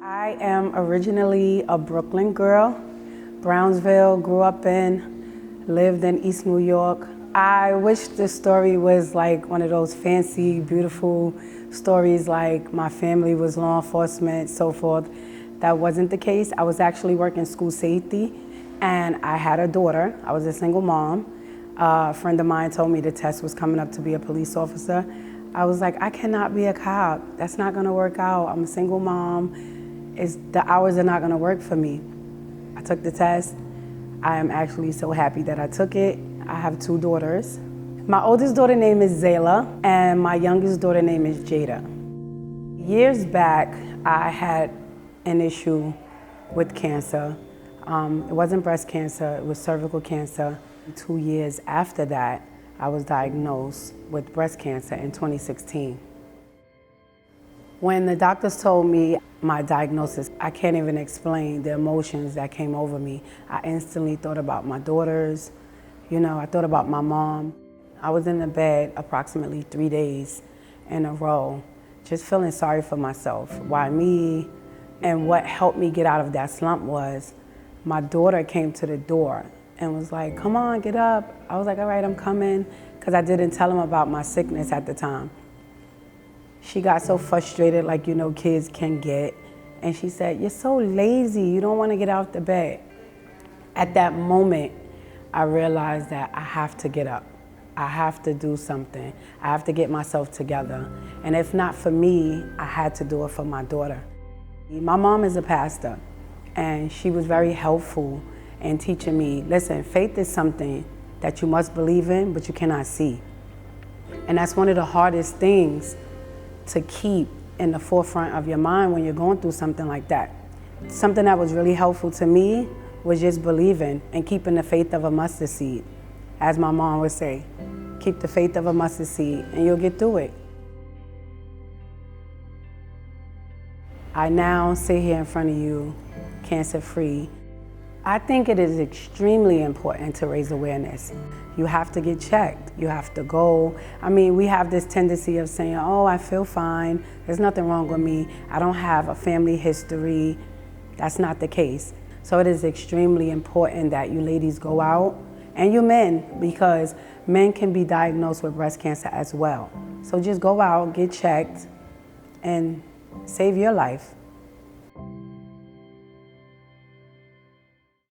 I am originally a Brooklyn girl, Brownsville, grew up in, lived in East New York. I wish this story was like one of those fancy, beautiful stories like my family was law enforcement, so forth. That wasn't the case. I was actually working school safety and I had a daughter. I was a single mom. A friend of mine told me the test was coming up to be a police officer. I was like, I cannot be a cop. That's not gonna work out. I'm a single mom. The hours are not gonna work for me. I took the test. I am actually so happy that I took it. I have 2 daughters. My oldest daughter name is Zayla, and my youngest daughter name is Jada. Years back, I had an issue with cancer. It wasn't breast cancer, it was cervical cancer. 2 years after that, I was diagnosed with breast cancer in 2016. When the doctors told me my diagnosis, I can't even explain the emotions that came over me. I instantly thought about my daughters, I thought about my mom. I was in the bed approximately 3 days in a row, just feeling sorry for myself. Why me? And what helped me get out of that slump was my daughter came to the door and was like, come on, get up. I was like, all right, I'm coming, because I didn't tell him about my sickness at the time. She got so frustrated, like kids can get, and she said, you're so lazy, you don't want to get out the bed. At that moment, I realized that I have to get up. I have to do something. I have to get myself together. And if not for me, I had to do it for my daughter. My mom is a pastor, and she was very helpful in teaching me, listen, faith is something that you must believe in, but you cannot see. And that's one of the hardest things to keep in the forefront of your mind when you're going through something like that. Something that was really helpful to me was just believing and keeping the faith of a mustard seed. As my mom would say, keep the faith of a mustard seed and you'll get through it. I now sit here in front of you, cancer-free. I think it is extremely important to raise awareness. You have to get checked. You have to go. We have this tendency of saying, oh, I feel fine. There's nothing wrong with me. I don't have a family history. That's not the case. So it is extremely important that you ladies go out, and you men, because men can be diagnosed with breast cancer as well. So just go out, get checked, and save your life.